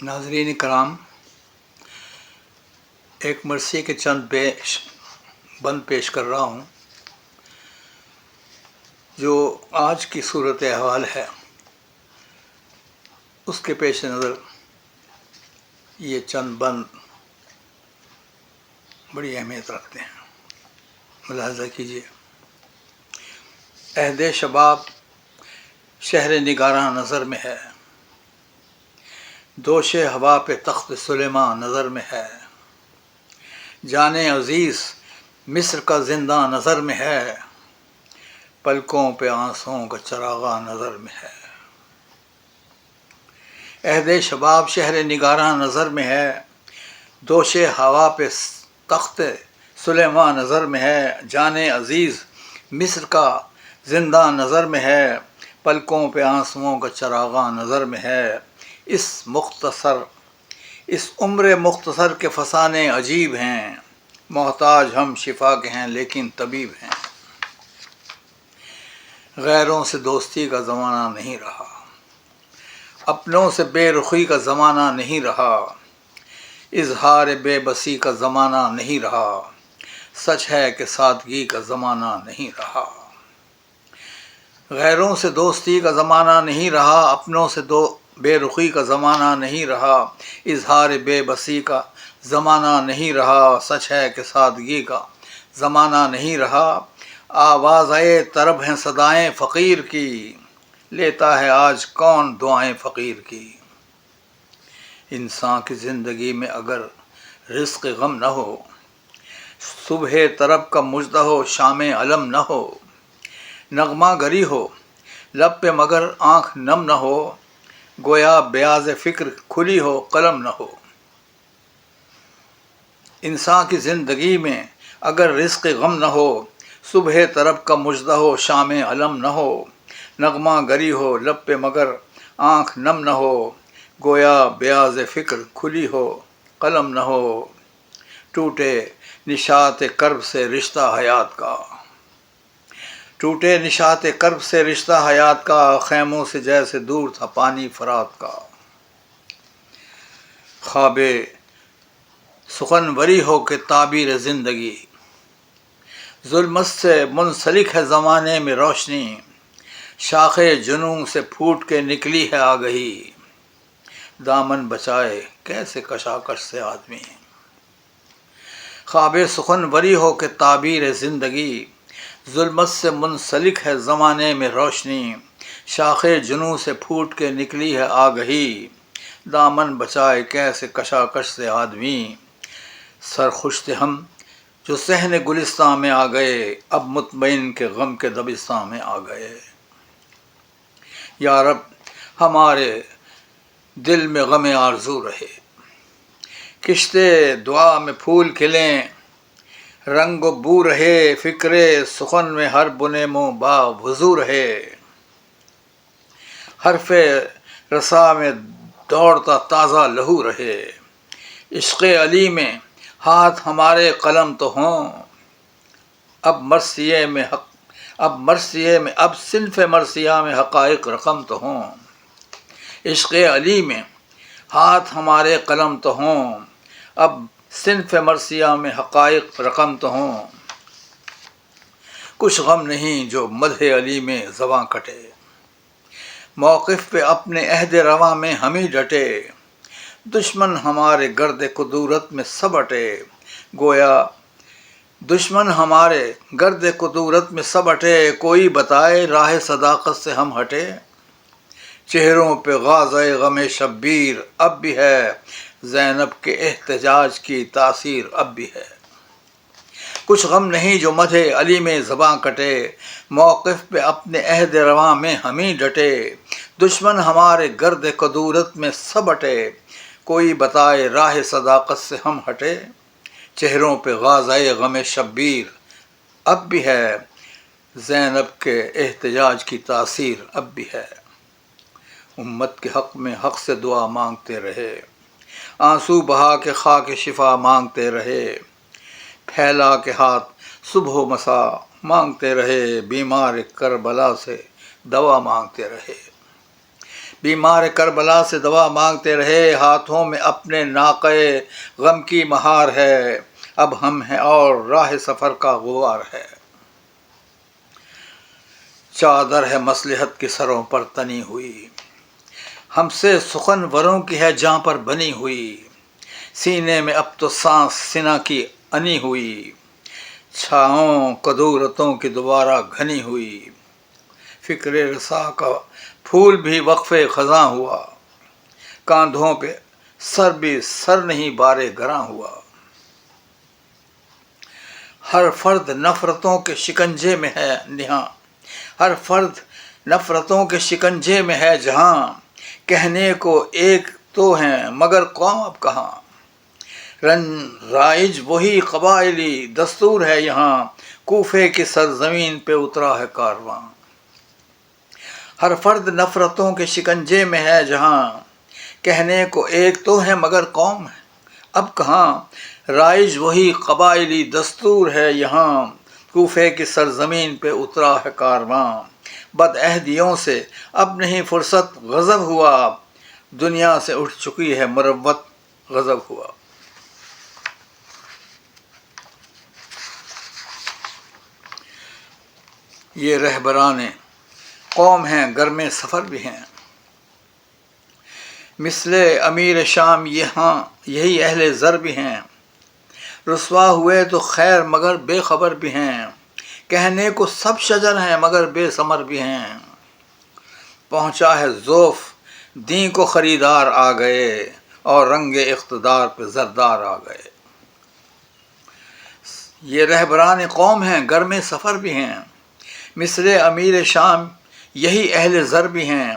ناظرین کرام، ایک مرثیے کے چند بند پیش کر رہا ہوں جو آج کی صورت احوال ہے اس کے پیش نظر یہ چند بند بڑی اہمیت رکھتے ہیں۔ ملاحظہ کیجیے۔ عہد شباب شہر نگاراں نظر میں ہے، دوش ہوا پہ تخت سلیماں نظر میں ہے، جان عزیز مصر کا زندہ نظر میں ہے، پلکوں پہ آنسوؤں کا چراغاں نظر میں ہے۔ عہد شباب شہر نگاراں نظر میں ہے، دوش ہوا پہ تخت سلیماں نظر میں ہے، جان عزیز مصر کا زندہ نظر میں ہے، پلکوں پہ آنسوؤں کا چراغاں نظر میں ہے۔ اس عمر مختصر کے فسانے عجیب ہیں، محتاج ہم شفا کے ہیں لیکن طبیب ہیں۔ غیروں سے دوستی کا زمانہ نہیں رہا، اپنوں سے بے رخی کا زمانہ نہیں رہا، اظہار بے بسی کا زمانہ نہیں رہا، سچ ہے کہ سادگی کا زمانہ نہیں رہا۔ غیروں سے دوستی کا زمانہ نہیں رہا، اپنوں سے بے رخی کا زمانہ نہیں رہا، اظہار بے بسی کا زمانہ نہیں رہا، سچ ہے کہ سادگی کا زمانہ نہیں رہا۔ آوازیں طرب ہیں صدائیں فقیر کی، لیتا ہے آج کون دعائیں فقیر کی۔ انسان کی زندگی میں اگر رزق غم نہ ہو، صبح طرب کا مژدہ ہو شام علم نہ ہو، نغمہ گری ہو لب پہ مگر آنکھ نم نہ ہو، گویا بیاض فکر کھلی ہو قلم نہ ہو۔ انسان کی زندگی میں اگر رزق غم نہ ہو، صبح طرب کا مژدہ ہو شام علم نہ ہو، نغمہ گری ہو لب پہ مگر آنکھ نم نہ ہو، گویا بیاض فکر کھلی ہو قلم نہ ہو۔ ٹوٹے نشاط کرب سے رشتہ حیات کا، ٹوٹے نشاط کرب سے رشتہ حیات کا، خیموں سے جیسے دور تھا پانی فرات کا۔ خواب سخنوری ہو کہ تعبیر زندگی، ظلمت سے منسلک ہے زمانے میں روشنی، شاخ جنوں سے پھوٹ کے نکلی ہے آگہی، دامن بچائے کیسے کشاکش سے آدمی۔ خواب سخنوری ہو کہ تعبیر زندگی، ظلمت سے منسلک ہے زمانے میں روشنی، شاخ جنوں سے پھوٹ کے نکلی ہے آگہی، دامن بچائے کیسے کشاکش سے آدمی۔ سرخوش تھے ہم جو صحن گلستاں میں آ گئے، اب مطمئن کے غم کے دبستاں میں آ گئے۔ یا رب ہمارے دل میں غم آرزو رہے، کشتے دعا میں پھول کھلیں، رنگ و بو رہے، فکر سخن میں ہر بنے منہ با وضو رہے، حرف رسا میں دوڑتا تازہ لہو رہے، عشق علی میں ہاتھ ہمارے قلم تو ہوں، اب صنف مرثیہ میں حقائق رقم تو ہوں۔ عشق علی میں ہاتھ ہمارے قلم تو ہوں، اب صنف مرثیہ میں حقائق رقم تو ہوں۔ کچھ غم نہیں جو مدح علی میں زباں کٹے، موقف پہ اپنے عہد رواں میں ہم ہی ڈٹے، دشمن ہمارے گرد کدورت میں سب اٹے، گویا دشمن ہمارے گرد کدورت میں سب اٹے، کوئی بتائے راہ صداقت سے ہم ہٹے، چہروں پہ غازۂ غم شبیر اب بھی ہے، زینب کے احتجاج کی تاثیر اب بھی ہے۔ کچھ غم نہیں جو مدح علی میں زباں کٹے، موقف پہ اپنے عہد رواں میں ہم ہی ڈٹے، دشمن ہمارے گرد کدورت میں سب اٹے، کوئی بتائے راہ صداقت سے ہم ہٹے، چہروں پہ غازۂ غم شبیر اب بھی ہے، زینب کے احتجاج کی تاثیر اب بھی ہے۔ امت کے حق میں حق سے دعا مانگتے رہے، آنسو بہا کے خاک شفا مانگتے رہے، پھیلا کے ہاتھ صبح و مساء مانگتے رہے، بیمار کربلا سے دوا مانگتے رہے۔ بیمار کربلا سے دوا مانگتے رہے، ہاتھوں میں اپنے ناقے غم کی مہار ہے، اب ہم ہیں اور راہ سفر کا غبار ہے۔ چادر ہے مصلحت کی سروں پر تنی ہوئی، ہم سے سخن وروں کی ہے جاں پر بنی ہوئی، سینے میں اب تو سانس سنا کی انی ہوئی، چھاؤں کدورتوں کی دوبارہ گھنی ہوئی، فکر رسا کا پھول بھی وقفے خزاں ہوا، کاندھوں پہ سر بھی سر نہیں بارے گراں ہوا، ہر فرد نفرتوں کے شکنجے میں ہے نہاں، ہر فرد نفرتوں کے شکنجے میں ہے جہاں، کہنے کو ایک تو ہیں مگر قوم اب کہاں، رائج وہی قبائلی دستور ہے یہاں، کوفے کی سرزمین پہ اترا ہے کارواں، ہر فرد نفرتوں کے شکنجے میں ہے جہاں، کہنے کو ایک تو ہے مگر قوم ہے اب کہاں، رائج وہی قبائلی دستور ہے یہاں، کوفے کی سرزمین پہ اترا ہے کارواں، بد عہدیوں سے اب نہیں فرصت غضب ہوا، دنیا سے اٹھ چکی ہے مروت غضب ہوا۔ یہ رہبران قوم ہیں گرم سفر بھی ہیں، مثل امیر شام یہاں یہی اہل زر بھی ہیں، رسوا ہوئے تو خیر مگر بے خبر بھی ہیں، کہنے کو سب شجر ہیں مگر بے ثمر بھی ہیں، پہنچا ہے ذوف دین کو خریدار آ گئے، اور رنگ اقتدار پہ زردار آ گئے۔ یہ رہبران قوم ہیں گرم سفر بھی ہیں، مثل امیر شام یہی اہل زر بھی ہیں،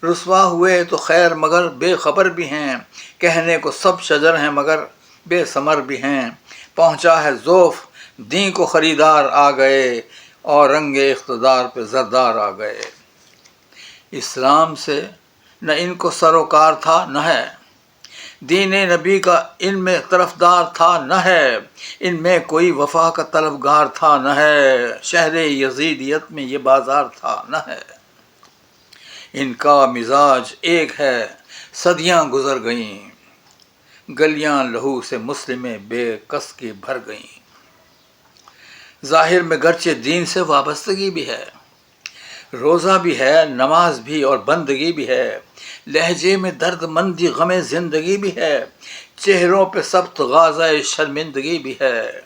رسوا ہوئے تو خیر مگر بے خبر بھی ہیں، کہنے کو سب شجر ہیں مگر بے ثمر بھی ہیں، پہنچا ہے ذوف دین کو خریدار آ گئے، اور رنگ اقتدار پہ زردار آ گئے۔ اسلام سے نہ ان کو سروکار تھا نہ ہے، دین نبی کا ان میں طرفدار تھا نہ ہے، ان میں کوئی وفا کا طلبگار تھا نہ ہے، شہر یزیدیت میں یہ بازار تھا نہ ہے، ان کا مزاج ایک ہے صدیاں گزر گئیں، گلیاں لہو سے مسلمیں بے کس کی بھر گئیں، ظاہر میں گرچہ دین سے وابستگی بھی ہے، روزہ بھی ہے نماز بھی اور بندگی بھی ہے، لہجے میں درد مندی غم زندگی بھی ہے، چہروں پہ سخت غازہ شرمندگی بھی ہے،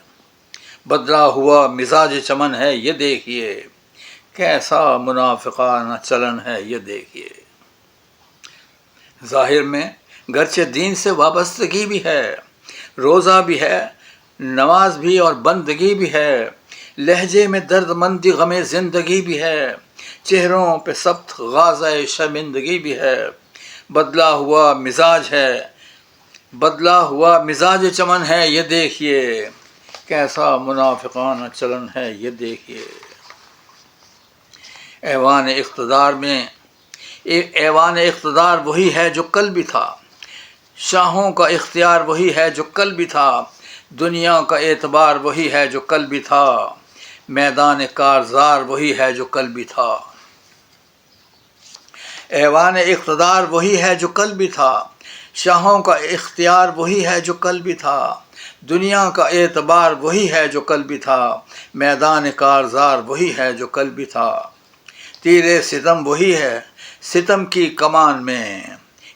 بدلا ہوا مزاج چمن ہے یہ دیکھیے، کیسا منافقانہ چلن ہے یہ دیکھیے، ظاہر میں گرچہ دین سے وابستگی بھی ہے، روزہ بھی ہے نماز بھی اور بندگی بھی ہے، لہجے میں درد مندی غم زندگی بھی ہے، چہروں پہ سخت غازہ شرمندگی بھی ہے، بدلا ہوا مزاج چمن ہے یہ دیکھیے، کیسا منافقانہ چلن ہے یہ دیکھیے۔ ایوان اقتدار وہی ہے جو کل بھی تھا، شاہوں کا اختیار وہی ہے جو کل بھی تھا، دنیا کا اعتبار وہی ہے جو کل بھی تھا، میدان کارزار وہی ہے جو کل بھی تھا، ایوان اقتدار وہی ہے جو کل بھی تھا، شاہوں کا اختیار وہی ہے جو کل بھی تھا، دنیا کا اعتبار وہی ہے جو کل بھی تھا، میدان کارزار وہی ہے جو کل بھی تھا، تیر ستم وہی ہے ستم کی کمان میں،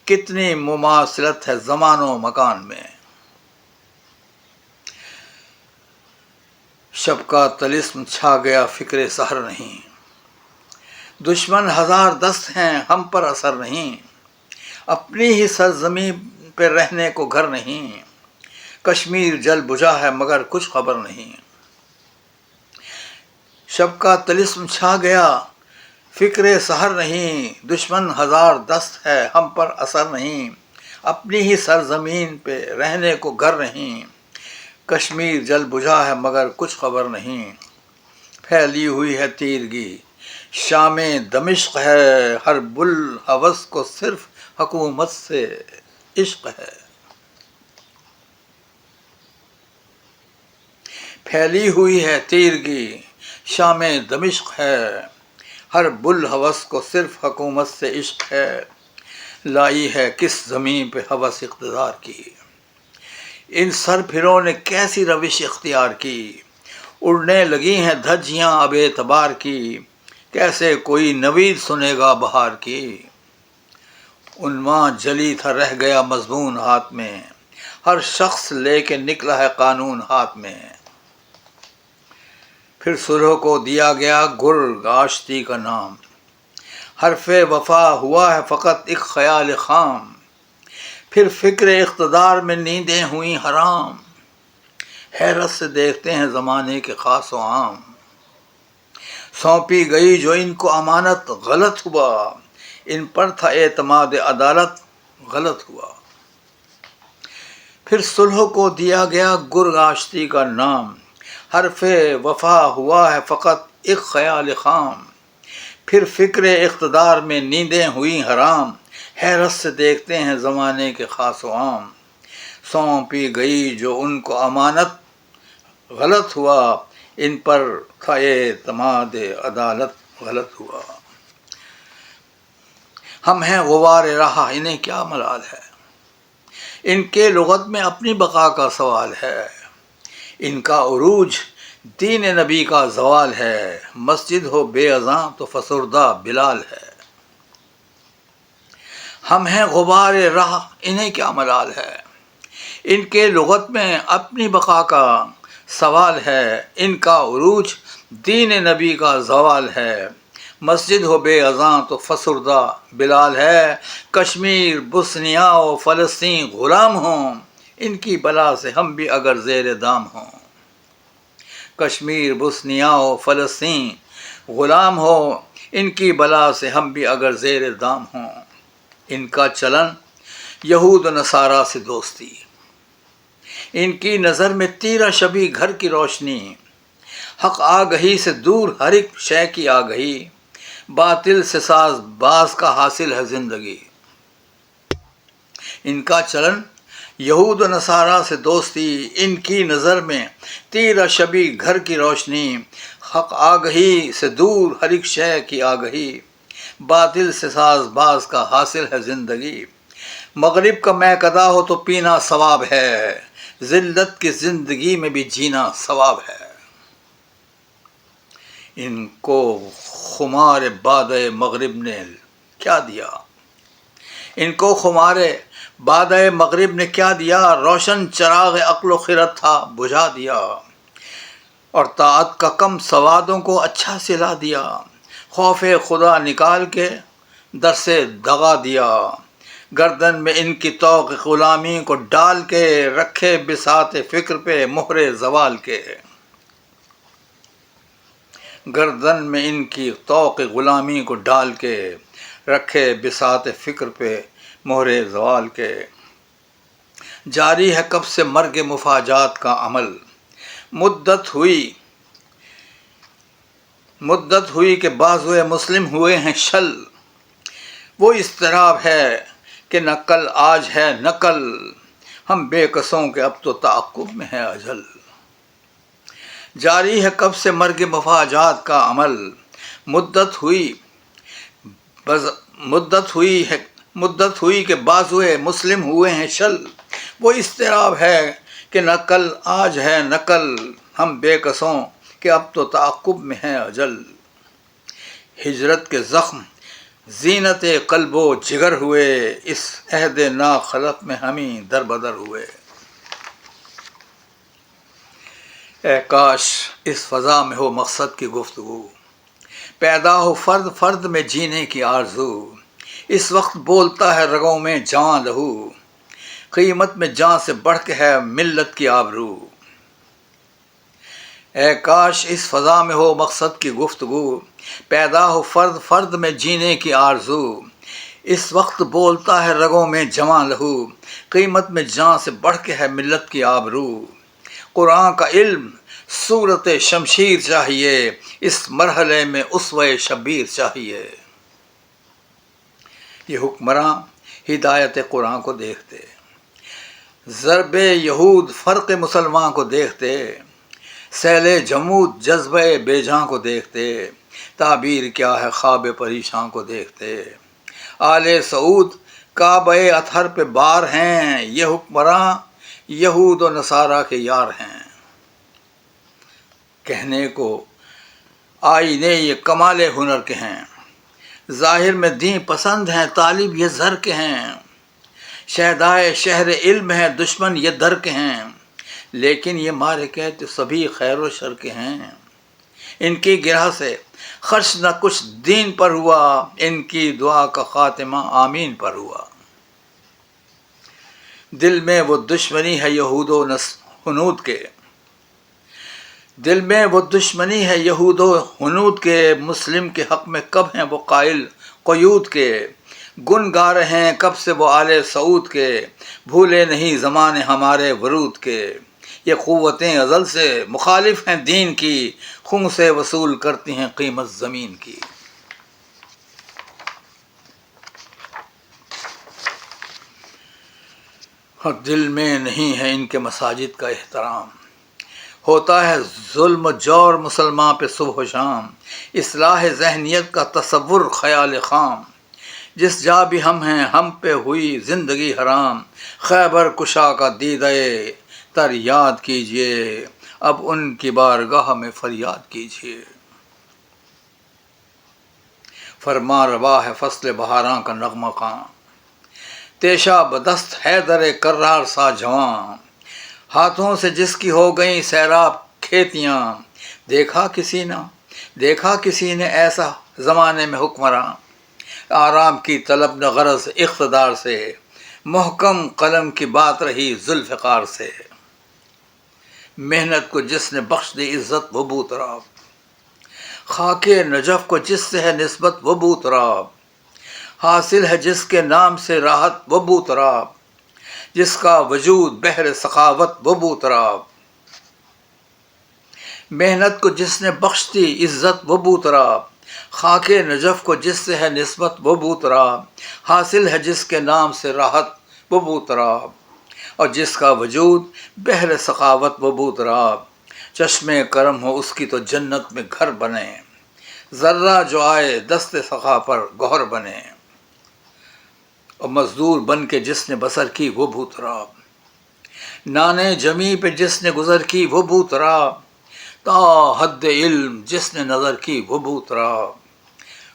کتنی مماثلت ہے زمان و مکان میں، شب کا طلسم چھا گیا فکر سحر نہیں، دشمن ہزار دست ہیں ہم پر اثر نہیں، اپنی ہی سرزمین پہ رہنے کو گھر نہیں، کشمیر جل بجھا ہے مگر کچھ خبر نہیں، شب کا طلسم چھا گیا فکر سحر نہیں، دشمن ہزار دست ہے ہم پر اثر نہیں، اپنی ہی سرزمین پہ رہنے کو گھر نہیں، کشمیر جل بجھا ہے مگر کچھ خبر نہیں، پھیلی ہوئی ہے تیرگی شام دمشق ہے، ہر بوالہوس کو صرف حکومت سے عشق ہے، پھیلی ہوئی ہے تیرگی شام دمشق ہے، ہر بوالہوس کو صرف حکومت سے عشق ہے، لائی ہے کس زمین پہ ہوس اقتدار کی، ان سر پھروں نے کیسی روش اختیار کی، اڑنے لگی ہیں دھجیاں اب اعتبار کی، کیسے کوئی نوید سنے گا بہار کی، عنواں جلی تھا رہ گیا مضمون ہاتھ میں، ہر شخص لے کے نکلا ہے قانون ہاتھ میں، پھر صلح کو دیا گیا گرگ آشتی کا نام، حرف وفا ہوا ہے فقط ایک خیال خام، پھر فکر اقتدار میں نیندیں ہوئی حرام، حیرت سے دیکھتے ہیں زمانے کے خاص و عام، سونپی گئی جو ان کو امانت غلط ہوا، ان پر تھا اعتماد عدالت غلط ہوا، پھر صلح کو دیا گیا گرگ آشتی کا نام، حرف وفا ہوا ہے فقط ایک خیال خام، پھر فکر اقتدار میں نیندیں ہوئی حرام، حیرت سے دیکھتے ہیں زمانے کے خاص و عام، سونپی گئی جو ان کو امانت غلط ہوا، ان پر تھا اعتماد عدالت غلط ہوا، ہم ہیں غبار راہ انہیں کیا ملال ہے، ان کے لغت میں اپنی بقا کا سوال ہے، ان کا عروج دین نبی کا زوال ہے، مسجد ہو بے اذاں تو فسردہ بلال ہے، ہم ہیں غبار راہ انہیں کیا ملال ہے، ان کے لغت میں اپنی بقا کا سوال ہے، ان کا عروج دین نبی کا زوال ہے، مسجد ہو بے اذاں تو فسردہ بلال ہے، کشمیر بوسنیا و فلسطین غلام ہوں، ان کی بلا سے ہم بھی اگر زیر دام ہوں، کشمیر بوسنیا و فلسطین غلام ہو، ان کی بلا سے ہم بھی اگر زیر دام ہوں، ان کا چلن یہود و نصارہ سے دوستی، ان کی نظر میں تیرا شبی گھر کی روشنی، حق آگہی سے دور ہر ایک شے کی آگہی، باطل سے ساز باز کا حاصل ہے زندگی، ان کا چلن یہود و نصارہ سے دوستی، ان کی نظر میں تیرا شبی گھر کی روشنی، حق آگہی سے دور ہر ایک شے کی آگہی، باطل سے ساز باز کا حاصل ہے زندگی، مغرب کا میکدہ ہو تو پینا ثواب ہے، ذلت کی زندگی میں بھی جینا ثواب ہے، ان کو خمار باد مغرب نے کیا دیا، ان کو خمار باد مغرب نے کیا دیا، روشن چراغ عقل و خرد تھا بجھا دیا، اور طاعت کا کم سوادوں کو اچھا سلا دیا، خوف خدا نکال کے در سے دغا دیا، گردن میں ان کی طوق غلامی کو ڈال کے رکھے بساط فکر پہ مہر زوال کے، گردن میں ان کی طوق غلامی کو ڈال کے رکھے بساط فکر پہ مہر زوال کے، جاری ہے کب سے مرگ مفاجات کا عمل، مدت ہوئی کہ بازوئے مسلم ہوئے ہیں شل، وہ اضطراب ہے کہ نہ کل آج ہے نہ کل، ہم بے کسوں کے اب تو تعاقب میں ہے اجل، جاری ہے کب سے مرگ مفاجات کا عمل، مدت ہوئی کہ بازوئے مسلم ہوئے ہیں شل، وہ اضطراب ہے کہ نہ کل آج ہے نہ کل، ہم بے کسوں کہ اب تو تعاقب میں ہے اجل، ہجرت کے زخم زینت قلب و جگر ہوئے، اس عہد نا خلف میں ہمیں در بدر ہوئے، اے کاش اس فضا میں ہو مقصد کی گفتگو، پیدا ہو فرد فرد میں جینے کی آرزو، اس وقت بولتا ہے رگوں میں جواں لہو، قیمت میں جان سے بڑھ کے ہے ملت کی آبرو، اے کاش اس فضا میں ہو مقصد کی گفتگو، پیدا ہو فرد فرد میں جینے کی آرزو، اس وقت بولتا ہے رگوں میں جواں لہو، قیمت میں جان سے بڑھ کے ہے ملت کی آبرو، قرآن کا علم صورت شمشیر چاہیے، اس مرحلے میں اسوہ شبیر چاہیے، یہ حکمراں ہدایت قرآن کو دیکھتے، ضرب یہود فرق مسلمان کو دیکھتے، سیل جمود جذبہ بے جاں کو دیکھتے، تعبیر کیا ہے خواب پریشاں کو دیکھتے، آل سعود کعبہ اطہر پہ بار ہیں، یہ حکمراں یہود و نصارہ کے یار ہیں۔ کہنے کو آئینے یہ کمال ہنر کے ہیں، ظاہر میں دین پسند ہیں، طالب یہ زر کے ہیں، شہدائے شہر علم ہیں، دشمن یہ در کے ہیں، لیکن یہ مارے کہتے سبھی خیر و شر کے ہیں۔ ان کی گرہ سے خرچ نہ کچھ دین پر ہوا، ان کی دعا کا خاتمہ آمین پر ہوا۔ دل میں وہ دشمنی ہے یہود و ہنود کے، دل میں وہ دشمنی ہے یہود و ہنود کے، مسلم کے حق میں کب ہیں وہ قائل قیود کے، گن گا رہے ہیں کب سے وہ آل سعود کے، بھولے نہیں زمانے ہمارے ورود کے، یہ قوتیں ازل سے مخالف ہیں دین کی، خون سے وصول کرتی ہیں قیمت زمین کی۔ اور دل میں نہیں ہے ان کے مساجد کا احترام، ہوتا ہے ظلم و جور مسلمان پہ صبح و شام، اصلاح ذہنیت کا تصور خیال خام، جس جا بھی ہم ہیں ہم پہ ہوئی زندگی حرام، خیبر کشا کا دیدہ تر یاد کیجئے، اب ان کی بارگاہ میں فریاد کیجئے۔ فرما روا ہے فصل بہاراں کا نغمہ خاں، تیشا بدست حیدر کرار سا جواں، ہاتھوں سے جس کی ہو گئیں سیراب کھیتیاں، دیکھا کسی نے ایسا زمانے میں حکمراں، آرام کی طلب نہ غرض اقتدار سے، محکم قلم کی بات رہی ذوالفقار سے، محنت کو جس نے بخش دی عزت وہ بوتراب، خاک نجف کو جس سے ہے نسبت وہ بوتراب، حاصل ہے جس کے نام سے راحت وہ بوتراب، جس کا وجود بحر سخاوت وہ بوتراب، محنت کو جس نے بخش دی عزت وہ بوتراب، خاک نجف کو جس سے ہے نسبت وہ بوتراب، حاصل ہے جس کے نام سے راحت وہ بوتراب، اور جس کا وجود بحر سخاوت وہ بوتراب، چشم کرم ہو اس کی تو جنت میں گھر بنے، ذرہ جو آئے دست سخا پر گوہر بنے، اور مزدور بن کے جس نے بسر کی وہ بھوتراب، نانے جمی پہ جس نے گزر کی وہ بھوتراب، تا حد علم جس نے نظر کی وہ بھوتراب،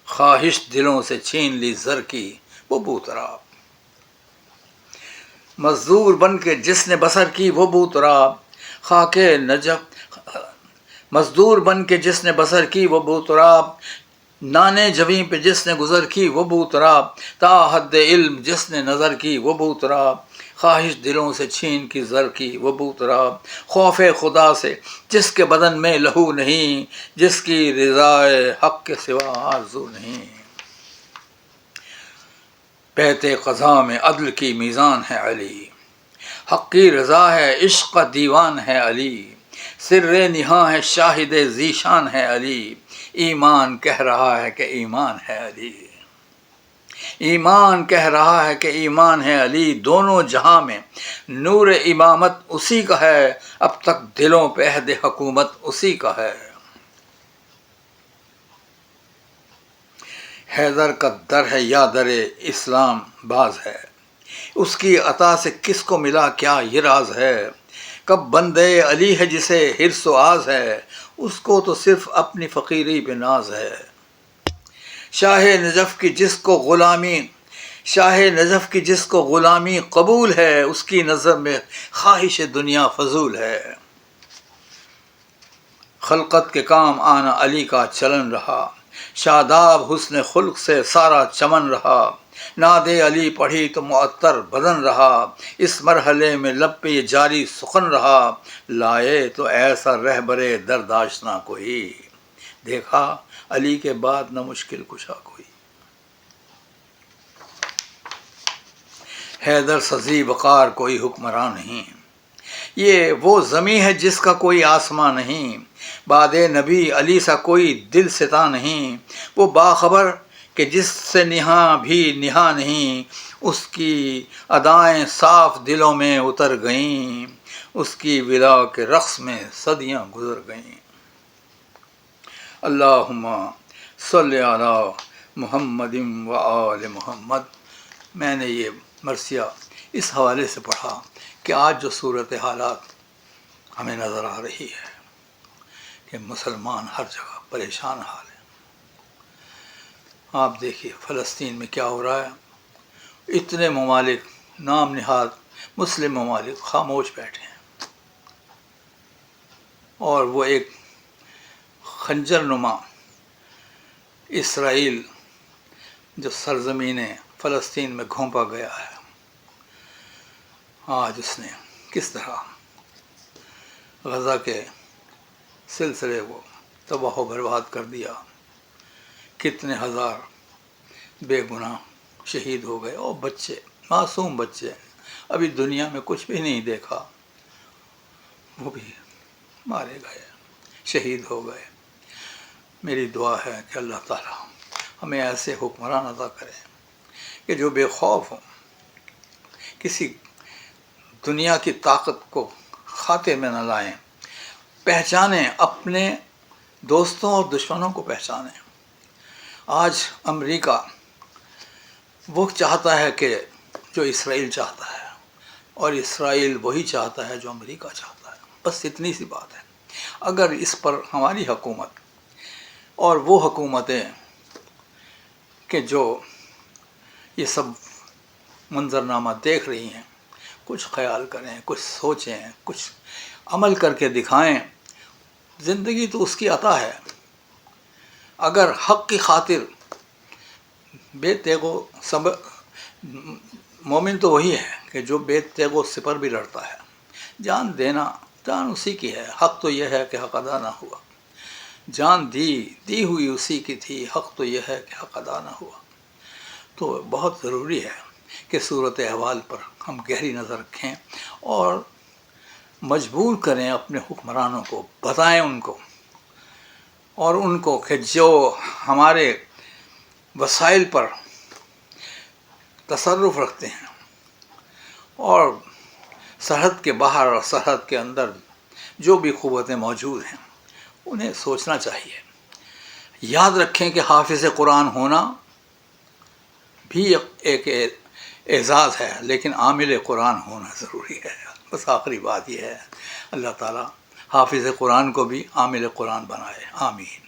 خواہش دلوں سے چھین لی زر کی وہ بھوتراب، مزدور بن کے جس نے بسر کی وہ بھوتراب، خاک نجف مزدور بن کے جس نے بسر کی وہ بھوتراب، نانے جویں پہ جس نے گزر کی وہ بوتراب، تا حد علم جس نے نظر کی وہ بوتراب، خواہش دلوں سے چھین کی زر کی وہ بوتراب، خوف خدا سے جس کے بدن میں لہو نہیں، جس کی رضائے حق کے سوا آرزو نہیں، بیت قضا میں عدل کی میزان ہے علی، حق کی رضا ہے عشق کا دیوان ہے علی، سر نہاں ہے شاہد ذیشان ہے علی، ایمان کہہ رہا ہے کہ ایمان ہے علی، ایمان کہہ رہا ہے کہ ایمان ہے علی، دونوں جہاں میں نور امامت اسی کا ہے، اب تک دلوں پہ عہد حکومت اسی کا ہے، حیدر کا در ہے یا در اسلام باز ہے، اس کی عطا سے کس کو ملا کیا یہ راز ہے، کب بندے علی ہے جسے حرص و آز ہے، اس کو تو صرف اپنی فقیری پہ ناز ہے، شاہ نجف کی جس کو غلامی قبول ہے، اس کی نظر میں خواہش دنیا فضول ہے، خلقت کے کام آنا علی کا چلن رہا، شاداب حسن خلق سے سارا چمن رہا، ناد علی پڑھی تو معطر بدن رہا، اس مرحلے میں لب پہ یہ جاری سخن رہا، لائے تو ایسا رہبر درداشنا کوئی، دیکھا علی کے بعد نہ مشکل کشا کوئی، حیدر سزی وقار کوئی حکمراں نہیں، یہ وہ زمیں ہے جس کا کوئی آسماں نہیں، بعد نبی علی سا کوئی دل ستا نہیں، وہ باخبر کہ جس سے نہاں بھی نہاں نہیں، اس کی ادائیں صاف دلوں میں اتر گئیں، اس کی ولا کے رقص میں صدیاں گزر گئیں۔ اللہم صلی علی محمد و آل محمد میں نے یہ مرثیہ اس حوالے سے پڑھا کہ آج جو صورت حالات ہمیں نظر آ رہی ہے کہ مسلمان ہر جگہ پریشان حال ہے. آپ دیکھیے فلسطین میں کیا ہو رہا ہے. اتنے ممالک نام نہاد مسلم ممالک خاموش بیٹھے ہیں، اور وہ ایک خنجر نما اسرائیل جو سرزمین فلسطین میں گھونپا گیا ہے، آج اس نے کس طرح غزہ کے سلسلے کو تباہ و برباد کر دیا. کتنے ہزار بے گناہ شہید ہو گئے، اور بچے، معصوم بچے، ابھی دنیا میں کچھ بھی نہیں دیکھا، وہ بھی مارے گئے، شہید ہو گئے. میری دعا ہے کہ اللہ تعالیٰ ہمیں ایسے حکمران عطا کرے کہ جو بے خوف ہوں، کسی دنیا کی طاقت کو خاتے میں نہ لائیں، پہچانیں اپنے دوستوں اور دشمنوں کو پہچانیں. آج امریکہ وہ چاہتا ہے کہ جو اسرائیل چاہتا ہے، اور اسرائیل وہی چاہتا ہے جو امریکہ چاہتا ہے. بس اتنی سی بات ہے. اگر اس پر ہماری حکومت اور وہ حکومتیں کہ جو یہ سب منظرنامہ دیکھ رہی ہیں کچھ خیال کریں، کچھ سوچیں، کچھ عمل کر کے دکھائیں. زندگی تو اس کی عطا ہے. اگر حق کی خاطر بے تیغ و مومن تو وہی ہے کہ جو بے تیغ و سپر بھی لڑتا ہے. جان دینا، جان اسی کی ہے. حق تو یہ ہے کہ حق ادا نہ ہوا. جان دی ہوئی اسی کی تھی، حق تو یہ ہے کہ حق ادا نہ ہوا. تو بہت ضروری ہے کہ صورت احوال پر ہم گہری نظر رکھیں اور مجبور کریں اپنے حکمرانوں کو، بتائیں ان کو، اور ان کو کہ جو ہمارے وسائل پر تصرف رکھتے ہیں اور سرحد کے باہر اور سرحد کے اندر جو بھی قوتیں موجود ہیں انہیں سوچنا چاہیے. یاد رکھیں کہ حافظ قرآن ہونا بھی ایک اعزاز ہے، لیکن عامل قرآن ہونا ضروری ہے. بس آخری بات یہ ہے، اللہ تعالیٰ حافظ قرآن کو بھی عامل قرآن بنائے. آمین.